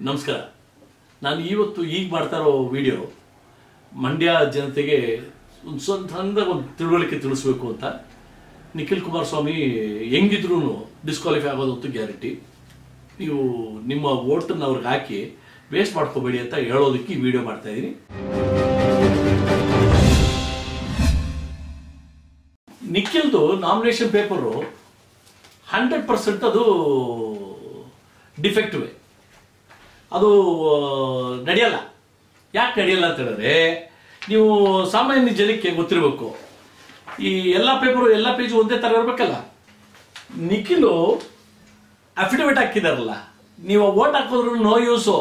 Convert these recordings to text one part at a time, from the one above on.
ನಮಸ್ಕಾರ. ನಾನು ಈಗ ಮಾಡ್ತಾ ಇರೋ ವಿಡಿಯೋ ಮಂಡ್ಯ ಜನತೆಗೆ ಒಂದು ತಿಳುವಳಿಕೆ ತಿಳಿಸ್ಬೇಕು ಅಂತ. ನಿಖಿಲ್ ಕುಮಾರಸ್ವಾಮಿ ಹೆಂಗಿದ್ರು ಡಿಸ್ಕ್ವಾಲಿಫೈ ಆಗೋದಂತೂ ಗ್ಯಾರಂಟಿ. ನೀವು ನಿಮ್ಮ ವೋಟನ್ನು ಅವ್ರಿಗೆ ಹಾಕಿ ವೇಸ್ಟ್ ಮಾಡ್ಕೋಬೇಡಿ ಅಂತ ಹೇಳೋದಕ್ಕೆ ಈ ವಿಡಿಯೋ ಮಾಡ್ತಾ ಇದ್ದೀನಿ. ನಿಖಿಲ್ದು ನಾಮಿನೇಷನ್ ಪೇಪರು 100% ಅದು ಡಿಫೆಕ್ಟಿವ್. ಅದು ನಡೆಯಲ್ಲ. ಯಾಕೆ ನಡೆಯಲ್ಲ ಅಂತ ಹೇಳಿದ್ರೆ, ನೀವು ಸಾಮಾನ್ಯ ಜನಕ್ಕೆ ಗೊತ್ತಿರಬೇಕು, ಈ ಎಲ್ಲ ಪೇಪರು ಎಲ್ಲ ಪೇಜು ಒಂದೇ ಥರ ಇರಬೇಕಲ್ಲ. ನಿಖಿಲು ಅಫಿಡವಿಟ್ ಹಾಕಿದಾರಲ್ಲ, ನೀವು ವೋಟ್ ಹಾಕಿದ್ರು ನೋ ಯೂಸು.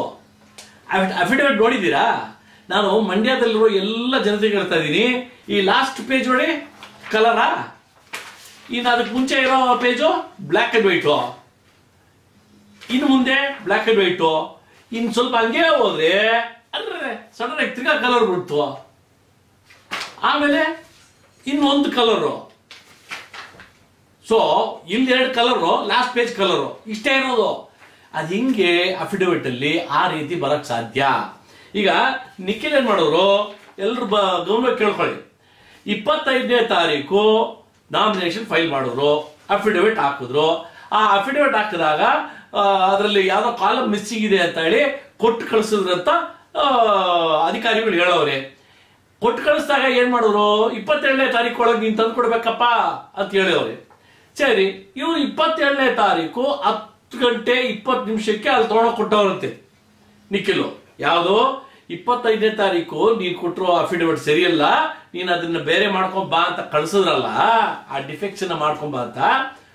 ಅಫಿಡವಿಟ್ ನೋಡಿದ್ದೀರಾ? ನಾನು ಮಂಡ್ಯದಲ್ಲಿರೋ ಎಲ್ಲ ಜನತೆಗೆ ಹೇಳ್ತಾ ಇದ್ದೀನಿ, ಈ ಲಾಸ್ಟ್ ಪೇಜ್ ನೋಡಿ ಕಲರಾ, ಇನ್ನು ಅದಕ್ಕೆ ಮುಂಚೆ ಇರೋ ಪೇಜು ಬ್ಲ್ಯಾಕ್ ಆ್ಯಂಡ್ ವೈಟು, ಇನ್ನು ಮುಂದೆ ಬ್ಲ್ಯಾಕ್ ಆ್ಯಂಡ್ ವೈಟು, ಇನ್ನು ಸ್ವಲ್ಪ ಹಂಗೆ ಹೋದ್ರೆ ಅರ್ರೆ ಸಡನ್ ಆಗಿ ತಿರ್ಗಾ ಕಲರ್ ಬಿಡ್ತು, ಆಮೇಲೆ ಇನ್ನೊಂದು ಕಲರು. ಸೊ ಇಲ್ಲಿ 2 ಕಲರು, ಲಾಸ್ಟ್ ಪೇಜ್ ಕಲರು, ಇಷ್ಟೇ ಇರೋದು. ಅದು ಹಿಂಗೆ ಅಫಿಡವಿಟ್ ಅಲ್ಲಿ ಆ ರೀತಿ ಬರಕ್ ಸಾಧ್ಯ. ಈಗ ನಿಖಿಲ್ ಏನ್ ಮಾಡೋರು, ಎಲ್ರು ಗಮನ ಕೇಳ್ಕೊಳ್ಳಿ. 25ನೇ ತಾರೀಕು ನಾಮಿನೇಷನ್ ಫೈಲ್ ಮಾಡಿದ್ರು, ಅಫಿಡವಿಟ್ ಹಾಕಿದ್ರು. ಆ ಅಫಿಡವಿಟ್ ಹಾಕಿದಾಗ ಅದರಲ್ಲಿ ಯಾವ್ದೋ ಕಾಲಮ್ ಮಿಸ್ಸಿಂಗ್ ಇದೆ ಅಂತ ಹೇಳಿ ಕೊಟ್ಟು ಕಳಿಸಿದ್ರಂತ ಅಧಿಕಾರಿಗಳು ಹೇಳೋರೆ. ಕೊಟ್ಟು ಕಳಿಸಿದಾಗ ಏನ್ ಮಾಡಿದ್ರು, 27ನೇ ತಾರೀಕು ಒಳಗೆ ನೀನು ತಂದು ಕೊಡ್ಬೇಕಪ್ಪ ಅಂತ ಹೇಳೋರೆ. ಸರಿ, ಇವ್ರು 27ನೇ ತಾರೀಕು 10 ಗಂಟೆ 20 ನಿಮಿಷಕ್ಕೆ ಅಲ್ಲಿ ತಗೊಂಡು ಕೊಟ್ಟವ್ರಂತೆ ನಿಖಿಲು. ಯಾವುದು 25ನೇ ತಾರೀಕು ನೀನು ಕೊಟ್ಟರು ಅಫಿಡವಿಟ್ ಸರಿಯಲ್ಲ, ನೀನು ಅದನ್ನ ಬೇರೆ ಮಾಡ್ಕೊಂಡ್ ಬಾ ಅಂತ ಕಳ್ಸಿದ್ರಲ್ಲ, ಆ ಡಿಫೆಕ್ಷನ್ ಮಾಡ್ಕೊಂಡ್ ಬಾ ಅಂತ.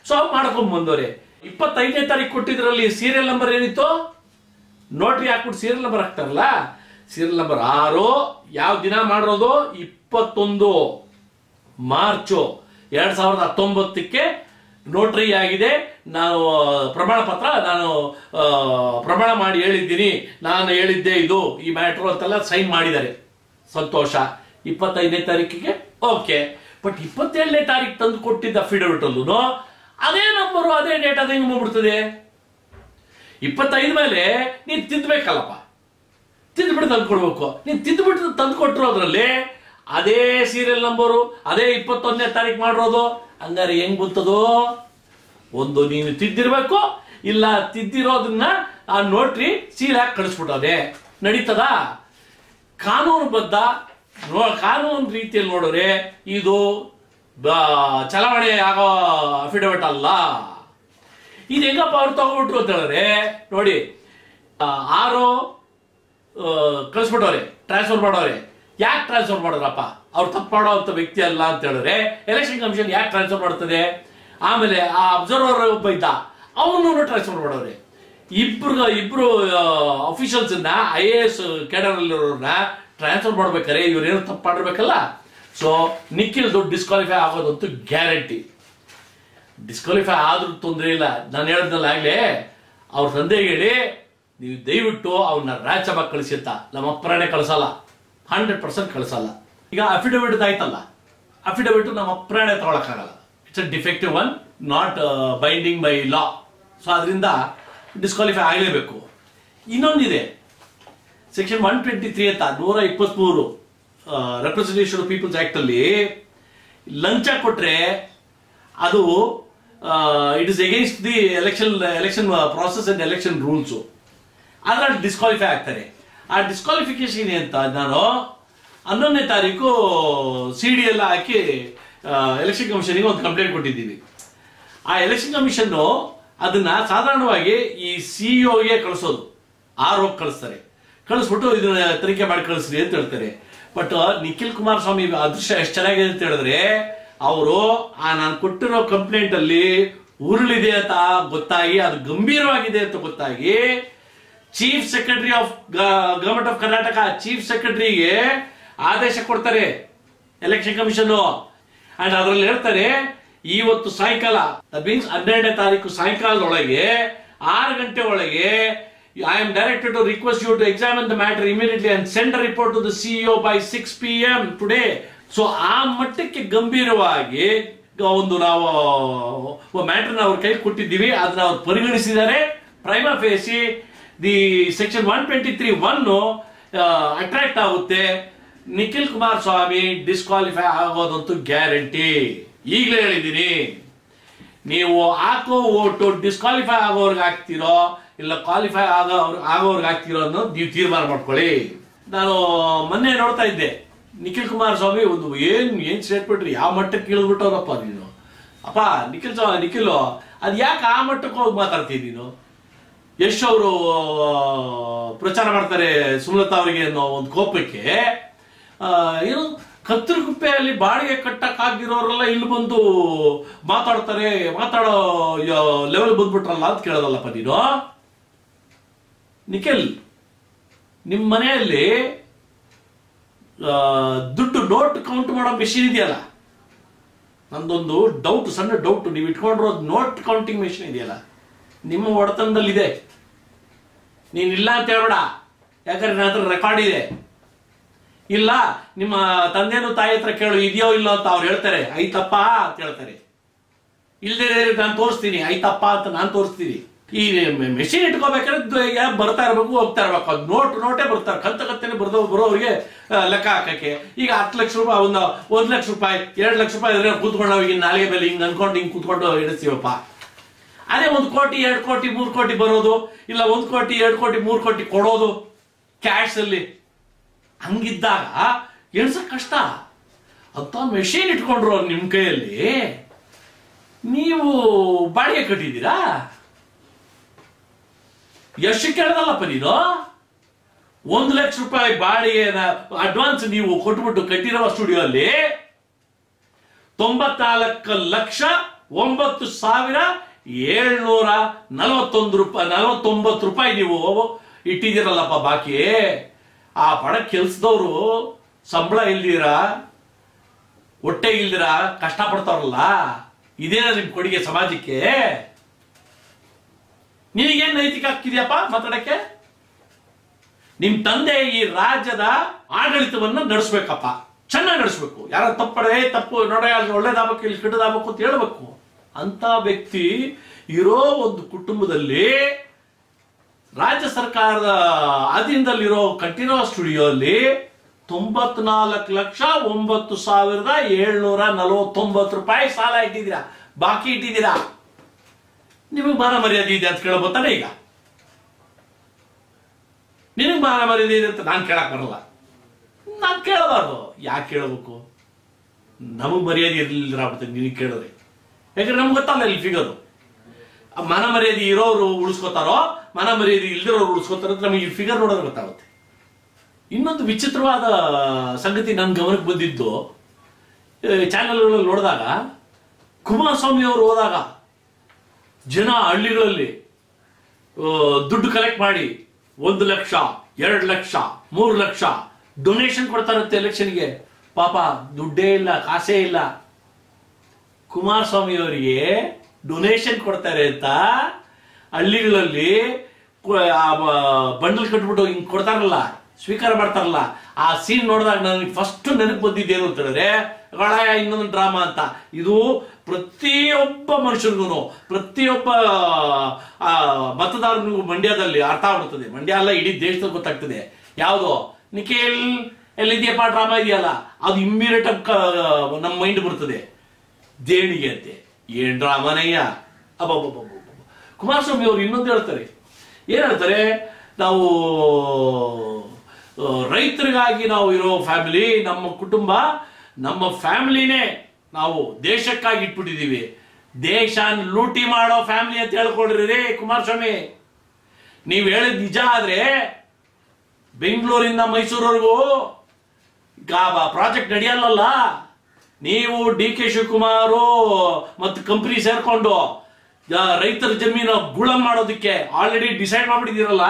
ಸೊ ಮಾಡ್ಕೊಂಡ್ ಬಂದವ್ರೆ. 25ನೇ ತಾರೀಕು ಕೊಟ್ಟಿದ್ರಲ್ಲಿ ಸೀರಿಯಲ್ ನಂಬರ್ ಏನಿತ್ತು, ನೋಟ್ರಿ ಹಾಕ್ಬಿಟ್ಟು ಸೀರಿಯಲ್ ನಂಬರ್ ಹಾಕ್ತಾರಲ್ಲ, ಸೀರಿಯಲ್ ನಂಬರ್ 6 ಯಾವ ದಿನ ಮಾಡಿರೋದು 21 ಮಾರ್ಚ್ 2019ಕ್ಕೆ ನೋಟ್ರಿ ಆಗಿದೆ. ನಾನು ಪ್ರಮಾಣ ಪತ್ರ, ನಾನು ಪ್ರಮಾಣ ಮಾಡಿ ಹೇಳಿದ್ದೀನಿ, ನಾನು ಹೇಳಿದ್ದೆ ಇದು ಈ ಮ್ಯಾಟ್ರು ಅಂತೆಲ್ಲ ಸೈನ್ ಮಾಡಿದ್ದಾರೆ. ಸಂತೋಷ. 25ನೇ ತಾರೀಕಿಗೆ ಓಕೆ. ಬಟ್ 27ನೇ ತಾರೀಕು ತಂದು ಕೊಟ್ಟಿದ್ದ ಅಫಿಡವಿಟ್ ಅಲ್ಲೂ ಅದೇ ನಂಬರು ಅದೇ ಡೇಟ್ ಅದೇ ಹೆಂಗ್ ಮಾಡ್ಬಿಡ್ತದೆ? 25 ಮೇಲೆ ನೀನ್ ತಿದ್ದಬೇಕಲ್ಲಪ್ಪ, ತಿದ್ದುಬಿಟ್ಟು ತಂದು ಕೊಡ್ಬೇಕು. ನೀನ್ ತಿದ್ದುಬಿಟ್ಟು ತಂದು ಕೊಟ್ಟಿರೋದ್ರಲ್ಲಿ ಅದೇ ಸೀರಿಯಲ್ ನಂಬರು, ಅದೇ 21ನೇ ತಾರೀಕು ಮಾಡಿರೋದು. ಹಂಗಾರೆ ಹೆಂಗ್ ಬಂತದು? ಒಂದು ನೀನು ತಿದ್ದಿರ್ಬೇಕು, ಇಲ್ಲ ತಿದ್ದಿರೋದನ್ನ ಆ ನೋಟ್ರಿ ಸೀಲ್ ಹಾಕಿ ಕಳಿಸ್ಬಿಟ್ಟದೆ. ನಡೀತದ? ಕಾನೂನುಬದ್ಧ ಕಾನೂನು ರೀತಿಯಲ್ಲಿ ನೋಡಿದ್ರೆ ಇದು ಚಲಾವಣೆ ಆಗೋ ಅಫಿಡವಿಟ್ ಅಲ್ಲ. ಇದು ಹೆಂಗಪ್ಪ ಅವ್ರು ತಗೊಂಡ್ಬಿಟ್ರು ಅಂತ ಹೇಳಿದ್ರೆ, ನೋಡಿ 6 ಕಳಿಸ್ಬಿಟ್ಟವ್ರೆ, ಟ್ರಾನ್ಸ್ಫರ್ ಮಾಡೋರೆ. ಯಾಕೆ ಟ್ರಾನ್ಸ್ಫರ್ ಮಾಡೋರಪ್ಪ? ಅವ್ರು ತಪ್ಪು ಮಾಡೋಂಥ ವ್ಯಕ್ತಿ ಅಲ್ಲ ಅಂತ ಹೇಳಿದ್ರೆ ಎಲೆಕ್ಷನ್ ಕಮಿಷನ್ ಯಾಕೆ ಟ್ರಾನ್ಸ್ಫರ್ ಮಾಡ್ತದೆ? ಆಮೇಲೆ ಆ ಅಬ್ಸರ್ವರ್ ಒಬ್ಬ ಇದ್ದ, ಅವನು ಟ್ರಾನ್ಸ್ಫರ್ ಮಾಡೋರೆ. ಇಬ್ರು ಅಫಿಷಿಯಲ್ಸ್ IAS ಕೇಡರ್ ಅಲ್ಲಿರೋರ್ನ ಟ್ರಾನ್ಸ್ಫರ್ ಮಾಡ್ಬೇಕಾರೆ ಇವ್ರೇನು ತಪ್ಪು ಮಾಡಿರ್ಬೇಕಲ್ಲ. ಸೊ ನಿಖಿಲ್ದು ಡಿಸ್ಕ್ವಾಲಿಫೈ ಆಗೋದಂತೂ ಗ್ಯಾರಂಟಿ. ಡಿಸ್ಕ್ವಾಲಿಫೈ ಆದ್ರೂ ತೊಂದರೆ ಇಲ್ಲ. ನಾನು ಹೇಳಿದ್ನಲ್ಲ ಆಗ್ಲೇ, ಅವ್ರ ತಂದೆಗೆ ಹೇಳಿ ನೀವು ದಯವಿಟ್ಟು ಅವ್ರನ್ನ ರಾಜ್ಯಸಭಾ ಕಳಿಸಿ ಅಂತ. ನಮ್ಮ ಅಪ್ಪರಾಣೆ ಕಳಿಸಲ್ಲ, 100% ಕಳಿಸಲ್ಲ. ಈಗ ಅಫಿಡವಿಟ್ ಆಯ್ತಲ್ಲ, ಅಫಿಡವಿಟ್ ನಮ್ಮ ಅಪ್ಪರಾಣೆ ತಗೊಳಕ್ಕಾಗಲ್ಲ. It's a defective one, not binding by law. So ಅದರಿಂದ ಡಿಸ್ಕ್ವಾಲಿಫೈ ಆಗಲೇಬೇಕು. ಇನ್ನೊಂದಿದೆ, ಸೆಕ್ಷನ್ 123 ಅಂತ 123 ರೆಪ್ರೆಸೆಂಟೇಷನ್ ಆಫ್ ಪೀಪಲ್ಸ್ ಆಕ್ಟ್ ಅಲ್ಲಿ ಲಂಚ ಕೊಟ್ರೆ ಅದು it is against the election process and election rules. ಅದ್ರಲ್ಲಿ ಡಿಸ್ಕ್ವಾಲಿಫೈ ಆಗ್ತಾರೆ. ಆ ಡಿಸ್ಕ್ವಾಲಿಫಿಕೇಶನ್ ಅಂತ ನಾನು 11ನೇ ತಾರೀಕು CD ಎಲ್ಲ ಹಾಕಿ ಎಲೆಕ್ಷನ್ ಕಮಿಷನ್ಗೆ ಒಂದು ಕಂಪ್ಲೇಂಟ್ ಕೊಟ್ಟಿದ್ದೀವಿ. ಆ ಎಲೆಕ್ಷನ್ ಕಮಿಷನ್ ಅದನ್ನ ಸಾಧಾರಣವಾಗಿ ಈ CEO ಕಳಿಸೋದು, RO ಕಳಿಸ್ತಾರೆ. ಕಳಿಸ್ಬಿಟ್ಟು ಇದನ್ನ ತನಿಖೆ ಮಾಡಿ ಕಳಿಸ್ರಿ ಅಂತ ಹೇಳ್ತಾರೆ. ಬಟ್ ನಿಖಿಲ್ ಕುಮಾರಸ್ವಾಮಿ ಅದೃಶ್ಯ ಎಷ್ಟು ಚೆನ್ನಾಗಿದೆ ಅಂತ ಹೇಳಿದ್ರೆ, ಅವರು ನಾನು ಕೊಟ್ಟಿರೋ ಕಂಪ್ಲೇಂಟ್ ಅಲ್ಲಿ ಉರುಳಿದೆ ಅಂತ ಗೊತ್ತಾಗಿ, ಅದು ಗಂಭೀರವಾಗಿದೆ ಅಂತ ಗೊತ್ತಾಗಿ, chief secretary of government of Karnataka chief ಸೆಕ್ರೆಟರಿಗೆ ಆದೇಶ ಕೊಡ್ತಾರೆ ಎಲೆಕ್ಷನ್ ಕಮಿಷನ್. ಅಂಡ್ ಅದರಲ್ಲಿ ಹೇಳ್ತಾರೆ, ಇವತ್ತು ಸಾಯಂಕಾಲ, ದಟ್ ಮೀನ್ಸ್ 12ನೇ ತಾರೀಕು ಸಾಯಂಕಾಲದೊಳಗೆ 6 ಗಂಟೆ ಒಳಗೆ I am directed to request you to examine the matter immediately and send a report to the CEO by 6 PM today. So ಆ ಮಟ್ಟಕ್ಕೆ ಗಂಭೀರವಾಗಿ ಒಂದು ನಾವು ಮ್ಯಾಟರ್ನ ಅವ್ರ ಕೈ ಕೊಟ್ಟಿದ್ದೀವಿ. ಅದನ್ನ ಅವ್ರು ಪರಿಗಣಿಸಿದ್ದಾರೆ. Prima facie the section 123(1) attract ಆಗುತ್ತೆ. ನಿಖಿಲ್ ಕುಮಾರಸ್ವಾಮಿ ಡಿಸ್ಕ್ವಾಲಿಫೈ ಆಗೋದಂತೂ ಗ್ಯಾರಂಟಿ. ಈಗಲೇ ಹೇಳಿದ್ದೀನಿ, ನೀವು ಹಾಕೋ ಓಟು ಡಿಸ್ಕ್ವಾಲಿಫೈ ಆಗೋರ್ಗೆ ಹಾಕ್ತಿರೋ ಇಲ್ಲ ಕ್ವಾಲಿಫೈ ಆಗೋರ್ಗೆ ಹಾಕ್ತಿರೋ ಅನ್ನೋದು ನೀವು ತೀರ್ಮಾನ ಮಾಡ್ಕೊಳ್ಳಿ. ನಾನು ಮೊನ್ನೆ ನೋಡ್ತಾ ಇದ್ದೆ, ನಿಖಿಲ್ ಕುಮಾರಸ್ವಾಮಿ ಒಂದು ಏನ್ ಸ್ಟೇಟ್ಮೆಂಟ್ ಯಾವ ಮಟ್ಟಕ್ಕೆ ಇಳಿದ್ಬಿಟ್ಟವ್ರಪ್ಪ ನೀನು. ಅಪ್ಪ ನಿಖಿಲ್ ಅದು ಯಾಕೆ ಆ ಮಟ್ಟಕ್ಕೆ ಹೋಗಿ ಮಾತಾಡ್ತೀನಿ ನೀನು? ಯಶ್ ಅವರು ಪ್ರಚಾರ ಮಾಡ್ತಾರೆ ಸುಮಲತಾ ಅವರಿಗೆ ಅನ್ನೋ ಒಂದು ಕೋಪಕ್ಕೆ ಏನು ಕತ್ತರಗುಪ್ಪೆಯಲ್ಲಿ ಬಾಡಿಗೆ ಕಟ್ಟಕ್ಕಾಗಿರೋರೆಲ್ಲ ಇಲ್ಲಿ ಬಂದು ಮಾತಾಡೋ ಲೆವೆಲ್ ಬಂದ್ಬಿಟ್ರಲ್ಲ ಅಂತ ಕೇಳೋದಲ್ಲಪ್ಪ ನೀನು. ನಿಖಿಲ್, ನಿಮ್ಮ ಮನೆಯಲ್ಲಿ ದುಡ್ಡು ನೋಟ್ ಕೌಂಟ್ ಮಾಡೋ ಮೆಷಿನ್ ಇದೆಯಲ್ಲ, ನಂದೊಂದು ಡೌಟ್, ಸಣ್ಣ ಡೌಟ್, ನೀವು ಇಟ್ಕೊಂಡಿರೋದು ನೋಟ್ ಕೌಂಟಿಂಗ್ ಮೆಷಿನ್ ಇದೆಯಲ್ಲ ನಿಮ್ಮ ಒಡೆತನದಲ್ಲಿದೆ. ನೀನಿಲ್ಲ ಅಂತ ಹೇಳ್ಬೇಡ, ಯಾಕಂದ್ರೆ ನನ್ನ ಹತ್ರ ರೆಕಾರ್ಡ್ ಇದೆ. ಇಲ್ಲ ನಿಮ್ಮ ತಂದೆನೂ ತಾಯಿ ಹತ್ರ ಕೇಳು ಇದೆಯೋ ಇಲ್ಲೋ ಅಂತ ಅವ್ರು ಹೇಳ್ತಾರೆ, ಐತಪ್ಪ ಅಂತ ಹೇಳ್ತಾರೆ. ಇಲ್ಲದೆ ನಾನು ತೋರಿಸ್ತೀನಿ, ಐತಪ್ಪ ಅಂತ ನಾನು ತೋರಿಸ್ತೀನಿ. ಈ ಮೆಷಿನ್ ಇಟ್ಕೋಬೇಕಾದ್ರೆ ಬರ್ತಾ ಇರ್ಬೇಕು, ಹೋಗ್ತಾ ಇರ್ಬೇಕು. ಅದು ನೋಟೇ ಬರ್ತಾರೆ, ಕತ್ತನೆ ಬರೋರಿಗೆ ಲೆಕ್ಕ ಹಾಕಕ್ಕೆ. ಈಗ 10 ಲಕ್ಷ ರೂಪಾಯಿ, 1 ಲಕ್ಷ ರೂಪಾಯಿ, 2 ಲಕ್ಷ ರೂಪಾಯಿ ಇದ್ರೆ ಕೂತ್ಕೊಂಡು ನಾವು ಈಗ ನಾಲಿಗೆ ಮೇಲೆ ಹಿಂಗ್ ಅನ್ಕೊಂಡು ಹಿಂಗ್ ಕೂತ್ಕೊಂಡು ಇಡಿಸ್ತೀವಪ್ಪ. ಅದೇ 1 ಕೋಟಿ 2 ಕೋಟಿ 3 ಕೋಟಿ ಬರೋದು, ಇಲ್ಲ 1 ಕೋಟಿ 2 ಕೋಟಿ 3 ಕೋಟಿ ಕೊಡೋದು ಕ್ಯಾಶ್ ಅಲ್ಲಿ, ಹಂಗಿದ್ದಾಗ ಎಣ್ಸಕ್ ಕಷ್ಟ. ಅಂತ ಮೆಷಿನ್ ಇಟ್ಕೊಂಡ್ರು ನಿಮ್ ಕೈಯಲ್ಲಿ, ನೀವು ಬಾಡಿಗೆ ಕಟ್ಟಿದ್ದೀರಾ? ಎಷ್ಟು ಕೇಳದಲ್ಲಪ್ಪ ನೀನು. 1 ಲಕ್ಷ ರೂಪಾಯಿ ಬಾಡಿಗೆ ಅಡ್ವಾನ್ಸ್ ನೀವು ಕೊಟ್ಬಿಟ್ಟು ಕಟ್ಟಿರೋ ಸ್ಟುಡಿಯೋ ಅಲ್ಲಿ 94,09,749 ರೂಪಾಯಿ ನೀವು ಇಟ್ಟಿದ್ದೀರಲ್ಲಪ್ಪ ಬಾಕಿ. ಆ ಬಡ ಕೆಲ್ಸದವರು ಸಂಬಳ ಇಲ್ದಿರ, ಹೊಟ್ಟೆ ಇಲ್ದಿರ ಕಷ್ಟ ಪಡ್ತಾರಲ್ಲ, ಇದೇನ ನಿಮ್ ಕೊಡುಗೆ ಸಮಾಜಕ್ಕೆ? ನಿನಗೇನ್ ನೈತಿಕ ಹಾಕಿದ್ಯಪ್ಪ ಮಾತಾಡಕ್ಕೆ? ನಿಮ್ ತಂದೆ ಈ ರಾಜ್ಯದ ಆಡಳಿತವನ್ನ ನಡೆಸ್ಬೇಕಪ್ಪ, ಚೆನ್ನಾಗಿ ನಡೆಸ್ಬೇಕು. ಯಾರ ತಪ್ಪು ನೋಡ, ಒಳ್ಳೇದಾಗಬೇಕು, ಇಲ್ಲಿ ಕೆಟ್ಟದಾಗಬೇಕು ಅಂತ ಹೇಳ್ಬೇಕು. ಅಂತ ವ್ಯಕ್ತಿ ಇರೋ ಒಂದು ಕುಟುಂಬದಲ್ಲಿ ರಾಜ್ಯ ಸರ್ಕಾರದ ಅಧೀನದಲ್ಲಿರೋ ಕಂಠೀರವ ಸ್ಟುಡಿಯೋ ಅಲ್ಲಿ 94,09,749 ರೂಪಾಯಿ ಸಾಲ ಇಟ್ಟಿದ್ದೀರಾ, ಬಾಕಿ ಇಟ್ಟಿದ್ದೀರಾ. ನಿಮಗೆ ಮಾನ ಮರ್ಯಾದೆ ಇದೆ ಅಂತ ಕೇಳಬಹುದಾನೆ? ಈಗ ನಿನಗೆ ಮಾನ ಮರ್ಯಾದೆ ಇದೆ ಅಂತ ನಾನು ಕೇಳಕ್ ಬರಲ್ಲ, ನಾನು ಕೇಳಬಾರ್ದು. ಯಾಕೆ ಕೇಳಬೇಕು? ನಮಗ್ ಮರ್ಯಾದೆ ಇರ್ಲಿಲ್ಲ ಆಗ್ಬಿಡ್ತದೆ ನಿನಗೆ ಕೇಳಿದ್ರೆ. ಯಾಕಂದ್ರೆ ನಮ್ಗೆ ಗೊತ್ತಲ್ಲ ಇಲ್ಲಿ ಫಿಗರು. ಮಾನ ಮರ್ಯಾದೆ ಇರೋರು ಉಳಿಸ್ಕೋತಾರೋ, ಮಾನ ಮರ್ಯಾದೆ ಇಲ್ದಿರೋರು ಉಳಿಸ್ಕೋತಾರೋ ಅಂತ ನಮಗೆ ಈ ಫಿಗರ್ ನೋಡೋದು ಗೊತ್ತಾಗುತ್ತೆ. ಇನ್ನೊಂದು ವಿಚಿತ್ರವಾದ ಸಂಗತಿ ನನ್ನ ಗಮನಕ್ಕೆ ಬಂದಿದ್ದು, ಚಾನೆಲ್ಗಳಲ್ಲಿ ನೋಡಿದಾಗ ಕುಮಾರಸ್ವಾಮಿ ಅವರು ಹೋದಾಗ ಜನ ಹಳ್ಳಿಗಳಲ್ಲಿ ದುಡ್ಡು ಕಲೆಕ್ಟ್ ಮಾಡಿ 1 ಲಕ್ಷ 2 ಲಕ್ಷ 3 ಲಕ್ಷ ಡೊನೇಷನ್ ಕೊಡ್ತಾರಂತೆ ಎಲೆಕ್ಷನ್ಗೆ. ಪಾಪ ದುಡ್ಡೇ ಇಲ್ಲ, ಕಾಸೇ ಇಲ್ಲ. ಕುಮಾರಸ್ವಾಮಿ ಅವರಿಗೆ ಡೊನೇಷನ್ ಕೊಡ್ತಾರೆ ಅಂತ ಹಳ್ಳಿಗಳಲ್ಲಿ ಬಂಡಲ್ ಕಟ್ಬಿಟ್ಟು ಹಿಂಗ್ ಕೊಡ್ತಾರಲ್ಲ, ಸ್ವೀಕಾರ ಮಾಡ್ತಾರಲ್ಲ, ಆ ಸೀನ್ ನೋಡಿದಾಗ ನನಗೆ ಫಸ್ಟ್ ನೆನಪು ಬಂದಿದ್ದೇನು ಅಂತ ಹೇಳಿದ್ರೆ ಇನ್ನೊಂದು ಡ್ರಾಮಾ ಅಂತ. ಇದು ಪ್ರತಿಯೊಬ್ಬ ಮನುಷ್ಯನಿಗೂ, ಪ್ರತಿಯೊಬ್ಬ ಮತದಾರನಿಗೂ ಮಂಡ್ಯದಲ್ಲಿ ಅರ್ಥ ಆಗ್ಬಿಡ್ತದೆ. ಮಂಡ್ಯ ಅಲ್ಲ, ಇಡೀ ದೇಶದಲ್ಲಿ ಗೊತ್ತಾಗ್ತದೆ. ಯಾವುದು ನಿಖಿಲ್ ಎಲ್ಲಿದೆಯಪ್ಪ ಡ್ರಾಮಾ ಇದೆಯಲ್ಲ, ಅದು ಇಮ್ಮಿಡಿಯೇಟ್ ನಮ್ಮ ಮೈಂಡ್ ಬರ್ತದೆ. ದೇಣಿಗೆ ಅಂತೆ, ಏನ್ ಡ್ರಾಮಾನಯ್ಯ. ಅಬ್ಬಬ್ಬ. ಕುಮಾರಸ್ವಾಮಿ ಅವರು ಇನ್ನೊಂದು ಹೇಳ್ತಾರೆ. ಏನ್ ಹೇಳ್ತಾರೆ? ನಾವು ರೈತರಿಗಾಗಿ ನಾವು ಇರೋ ಫ್ಯಾಮಿಲಿ, ನಮ್ಮ ಕುಟುಂಬ, ನಮ್ಮ ಫ್ಯಾಮಿಲಿನೇ ನಾವು ದೇಶಕ್ಕಾಗಿ ಇಟ್ಬಿಟ್ಟಿದೀವಿ. ದೇಶ ಲೂಟಿ ಮಾಡೋ ಫ್ಯಾಮಿಲಿ ಅಂತ ಹೇಳ್ಕೊಡ್ರಿ ಕುಮಾರಸ್ವಾಮಿ. ನೀವ್ ಹೇಳಿದ್ ನಿಜ ಆದ್ರೆ ಬೆಂಗಳೂರಿಂದ ಮೈಸೂರವರೆಗೂ ಪ್ರಾಜೆಕ್ಟ್ ನಡೆಯಲ್ಲ. ನೀವು DK ಶಿವಕುಮಾರ್ ಮತ್ತು ಕಂಪನಿ ಸೇರ್ಕೊಂಡು ರೈತರ ಜಮೀನು ಗುಳಂ ಮಾಡೋದಕ್ಕೆ ಆಲ್ರೆಡಿ ಡಿಸೈಡ್ ಮಾಡ್ಬಿಟ್ಟಿದ್ದೀರಲ್ಲ.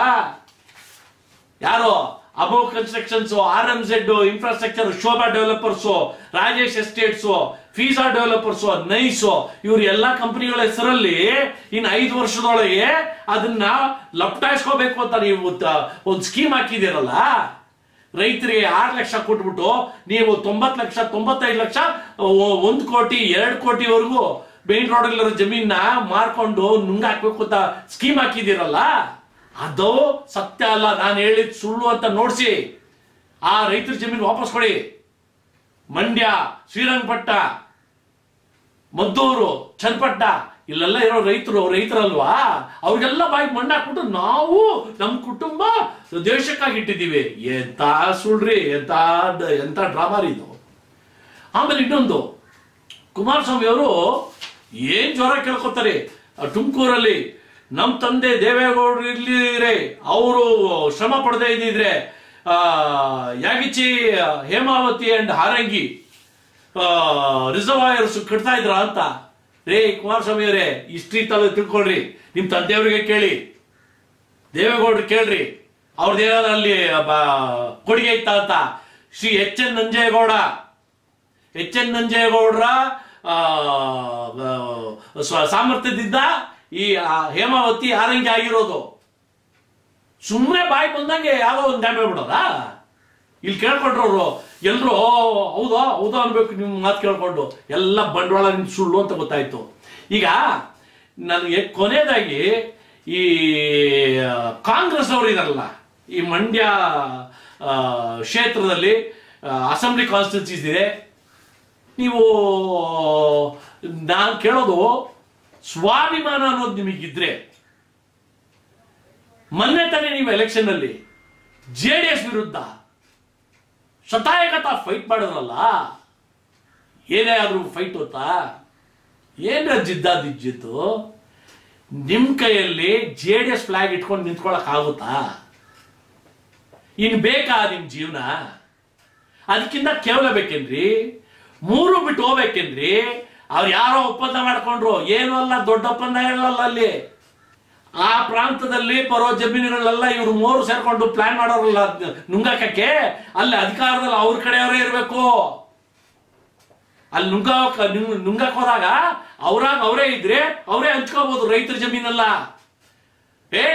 ಯಾರು? ಅಬೋ constructions, RMZ infrastructure, Sobha developers, Rajesh estates, ಫೀಸಾ ಡೆವಲಪರ್ಸ್, ನೈಸ್, ಇವ್ರ ಎಲ್ಲಾ ಕಂಪನಿಗಳ ಹೆಸರಲ್ಲಿ ಇನ್ನು 5 ವರ್ಷದೊಳಗೆ ಅದನ್ನ ಲಪ್ಟಾಯಿಸ್ಕೋಬೇಕು ಅಂತ ನೀವು ಒಂದು ಸ್ಕೀಮ್ ಹಾಕಿದಿರಲ್ಲ. ರೈತರಿಗೆ 6 ಲಕ್ಷ ಕೊಟ್ಬಿಟ್ಟು ನೀವು 90 ಲಕ್ಷ 95 ಲಕ್ಷ 1 ಕೋಟಿ 2 ಕೋಟಿವರೆಗೂ ಮೇನ್ ರೋಡ್ ಜಮೀನ ಮಾರ್ಕೊಂಡು ನುಂಗಾಕ್ಬೇಕು ಅಂತ ಸ್ಕೀಮ್ ಹಾಕಿದಿರಲ್ಲ. ಅದು ಸತ್ಯ ಅಲ್ಲ, ನಾನು ಹೇಳಿದ್ ಸುಳ್ಳು ಅಂತ ನೋಡಿಸಿ ಆ ರೈತರ ಜಮೀನು ವಾಪಸ್ ಕೊಡಿ. ಮಂಡ್ಯ, ಶ್ರೀರಂಗಪಟ್ಟ, ಮದ್ದೂರು, ಚನ್ನಪಟ್ಟ ಇಲ್ಲೆಲ್ಲ ಇರೋ ರೈತರಲ್ವಾ, ಅವ್ರಿಗೆಲ್ಲ ಬಾಯಿಗೆ ಮಣ್ಣಾಕ್ಬಿಟ್ಟು ನಾವು ನಮ್ಮ ಕುಟುಂಬ ದೇಶಕ್ಕಾಗಿ ಇಟ್ಟಿದ್ದೀವಿ. ಎಂತ ಸುಳ್ರಿ, ಎಂತ ಡ್ರಾಮಾರಿ ಇದು. ಆಮೇಲೆ ಇನ್ನೊಂದು, ಕುಮಾರಸ್ವಾಮಿ ಅವರು ಏನ್ ಜ್ವರ ಕೇಳ್ಕೊತಾರೆ ತುಮಕೂರಲ್ಲಿ. ನಮ್ಮ ತಂದೆ ದೇವೇಗೌಡರು ಇಲ್ಲಿದ್ರೆ, ಅವರು ಶ್ರಮ ಪಡದೇ ಇದ್ದಿದ್ರೆ ಯಾಗಿಚಿ, ಹೇಮಾವತಿ ಅಂಡ್ ಹಾರಂಗಿ ರಿಸರ್ವಾಯರ್ಸ್ ಕಟ್ತಾ ಇದ್ರ ಅಂತ. ರೇ ಕುಮಾರಸ್ವಾಮಿ ಅವರೇ, ಹಿಸ್ಟ್ರಿ ತಿಳ್ಕೊಳ್ರಿ, ನಿಮ್ ತಂದೆಯವ್ರಿಗೆ ಕೇಳಿ, ದೇವೇಗೌಡರು ಕೇಳ್ರಿ, ಅವ್ರದ್ದೇನಾದ್ರು ಅಲ್ಲಿ ಕೊಡುಗೆ ಇತ್ತ ಅಂತ. ಶ್ರೀ ಎಚ್ ಎನ್ ನಂಜೇಗೌಡರ ಸಾಮರ್ಥ್ಯದಿಂದ ಈ ಹೇಮಾವತಿ ಹಾರಂಗಿ ಆಗಿರೋದು. ಸುಮ್ಮನೆ ಬಾಯಿ ಬಂದಂಗೆ ಯಾವ ಒಂದು ಡ್ಯಾಮೇ ಬಿಡೋದಾ? ಇಲ್ಲಿ ಕೇಳ್ಕೊಂಡ್ರವ್ರು ಎಲ್ರು ಹೌದಾ ಅನ್ಬೇಕು. ನಿಮ್ ಮಾತು ಕೇಳ್ಕೊಂಡು ಎಲ್ಲ ಬಂಡವಾಳ ನಿಮ್ ಸುಳ್ಳು ಅಂತ ಗೊತ್ತಾಯ್ತು. ಈಗ ನನಗೆ ಕೊನೆಯದಾಗಿ ಈ ಕಾಂಗ್ರೆಸ್ ಅವರು ಇದಾರಲ್ಲ, ಈ ಮಂಡ್ಯ ಕ್ಷೇತ್ರದಲ್ಲಿ ಅಸೆಂಬ್ಲಿ ಕಾನ್ಸ್ಟಿಟ್ಯೂನ್ಸೀಸ್ ಇದೆ. ನೀವು ನಾನು ಕೇಳೋದು, ಸ್ವಾಭಿಮಾನ ಅನ್ನೋದು ನಿಮಗಿದ್ರೆ, ಮೊನ್ನೆ ತಾನೇ ನೀವು ಎಲೆಕ್ಷನ್ ಅಲ್ಲಿ JDS ವಿರುದ್ಧ ಶತಾಯಗತ ಫೈಟ್ ಮಾಡಿದ್ರಲ್ಲ, ಏನೇ ಆದ್ರೂ ಫೈಟ್ ಹೋತಾ? ಏನ್ರ ಜಿದ್ದಾದಿಜ್ಜಿತ್ತು? ನಿಮ್ ಕೈಯಲ್ಲಿ JDS ಫ್ಲಾಗ್ ಇಟ್ಕೊಂಡು ನಿಂತ್ಕೊಳಕ್ ಆಗುತ್ತಾ? ಇನ್ ಬೇಕಾ ನಿಮ್ ಜೀವನ? ಅದಕ್ಕಿಂತ ಕೇವಲ ಬೇಕೇನ್ರಿ? 3 ಬಿಟ್ಟು ಹೋಗ್ಬೇಕೇನ್ರಿ? ಅವ್ರು ಯಾರೋ ಒಪ್ಪಂದ ಮಾಡ್ಕೊಂಡ್ರು, ಏನೂ ಅಲ್ಲ, ದೊಡ್ಡ ಒಪ್ಪಂದ ಇರಲ್ಲ ಅಲ್ಲಿ. ಆ ಪ್ರಾಂತದಲ್ಲಿ ಬರೋ ಜಮೀನುಗಳೆಲ್ಲ ಇವ್ರು 3 ಸೇರ್ಕೊಂಡು ಪ್ಲಾನ್ ಮಾಡೋರಲ್ಲ ನುಂಗಾಕಕ್ಕೆ, ಅಲ್ಲಿ ಅಧಿಕಾರದಲ್ಲಿ ಅವ್ರ ಕಡೆಯವರೇ ಇರಬೇಕು. ಅಲ್ಲಿ ನುಂಗಕ್ ಹೋದಾಗ ಅವರೇ ಇದ್ರೆ ಅವರೇ ಹಂಚ್ಕೋಬಹುದು ರೈತರ ಜಮೀನಲ್ಲ.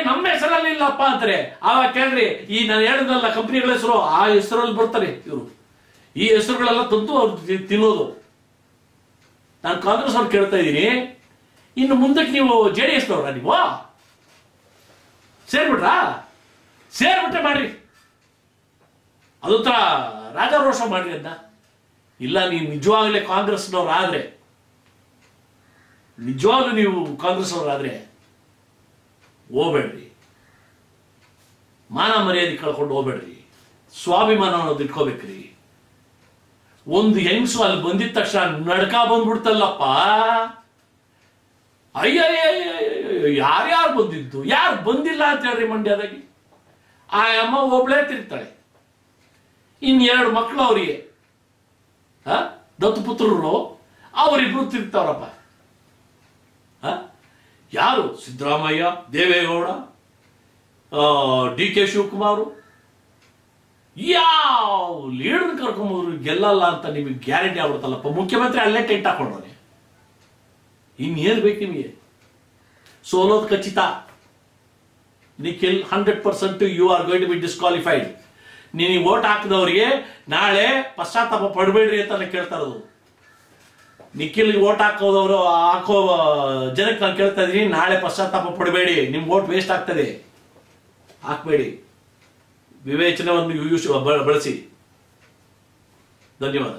ನಮ್ಮ ಹೆಸರಲ್ಲಿ ಇಲ್ಲಪ್ಪ ಅಂತಾರೆ. ಆವಾಗ ಕೇಳ್ರಿ, ಈ ನಾನು ಹೇಳಿದ್ನಲ್ಲ ಕಂಪ್ನಿಗಳ ಹೆಸರು, ಆ ಹೆಸರಲ್ಲಿ ಬರ್ತಾರೆ ಇವರು. ಈ ಹೆಸರುಗಳೆಲ್ಲ ತಂದು ಅವ್ರು ತಿನ್ನೋದು. ನಾನು ಕಾಂಗ್ರೆಸ್ ಅವ್ರು ಕೇಳ್ತಾ ಇದ್ದೀನಿ, ಇನ್ನು ಮುಂದಕ್ಕೆ ನೀವು JDSನವ್ರ ನೀವು ಸೇರ್ಬಿಟ್ರೆ ಮಾಡ್ರಿ, ಅದೊಂಥರ ರಾಜಾರೋಷ ಮಾಡ್ರಿ ಅಂತ. ಇಲ್ಲ, ನೀವು ನಿಜವಾಗ್ಲೇ ಕಾಂಗ್ರೆಸ್ನವ್ರಾದ್ರೆ, ನಿಜವಾಗ್ಲೂ ನೀವು ಕಾಂಗ್ರೆಸ್ ಅವರಾದ್ರೆ ಹೋಗ್ಬೇಡ್ರಿ, ಮಾನ ಮರ್ಯಾದೆ ಕಳ್ಕೊಂಡು ಹೋಗ್ಬೇಡ್ರಿ, ಸ್ವಾಭಿಮಾನ ಅನ್ನೋದು ಇಟ್ಕೋಬೇಕ್ರಿ. ಒಂದು ಹೆಂಗ್ಸು ಅಲ್ಲಿ ಬಂದಿದ ತಕ್ಷಣ ನಡ್ಕ ಬಂದ್ಬಿಡ್ತಲ್ಲಪ್ಪ, ಯಾರ್ಯಾರು ಬಂದಿದ್ದು, ಯಾರು ಬಂದಿಲ್ಲ ಅಂತ ಹೇಳ್ರಿ. ಮಂಡ್ಯದಾಗಿ ಆ ಅಮ್ಮ ಒಬ್ಳೇ ತಿರ್ತಾಳೆ, 2 ಮಕ್ಕಳು ಅವರಿಗೆ ದತ್ತುಪುತ್ರರು, ಅವರಿಬ್ರು ತಿರ್ತಾವ್ರಪ್ಪ. ಯಾರು? ಸಿದ್ದರಾಮಯ್ಯ, ದೇವೇಗೌಡ, DK ಶಿವಕುಮಾರ್, ಯಾವ ಲೀಡರ್ ಕರ್ಕೊಂಡ್ರು ಗೆಲ್ಲಲ್ಲ ಅಂತ ನಿಮಗೆ ಗ್ಯಾರಂಟಿ ಆಗ್ಬಿಡ್ತಲ್ಲಪ್ಪ. ಮುಖ್ಯಮಂತ್ರಿ ಅಲ್ಲೇ ಟೆಂಟ್ ಹಾಕೊಂಡ್ರೆ ಇನ್ನೇನು ಬೇಕು ನಿಮಗೆ? ಸೋಲೋದು ಖಚಿತ. Nikhil 100% you are going to be disqualified. ನೀವು ವೋಟ್ ಹಾಕಿದವರಿಗೆ ನಾಳೆ ಪಶ್ಚಾತ್ತಾಪ ಪಡಬೇಡ್ರಿ ಅಂತ ಕೇಳ್ತಾ ಇರೋದು. ನಿಖಿಲ್ ವೋಟ್ ಹಾಕೋ ಜನಕ್ಕೆ ನಾನು ಕೇಳ್ತಾ ಇದೀನಿ, ನಾಳೆ ಪಶ್ಚಾತ್ತಾಪ ಪಡಬೇಡಿ, ನಿಮ್ ವೋಟ್ ವೇಸ್ಟ್ ಆಗ್ತದೆ, ಹಾಕ್ಬೇಡಿ. ವಿವೇಚನೆಯನ್ನು ಬಳಸಿ. ಧನ್ಯವಾದ.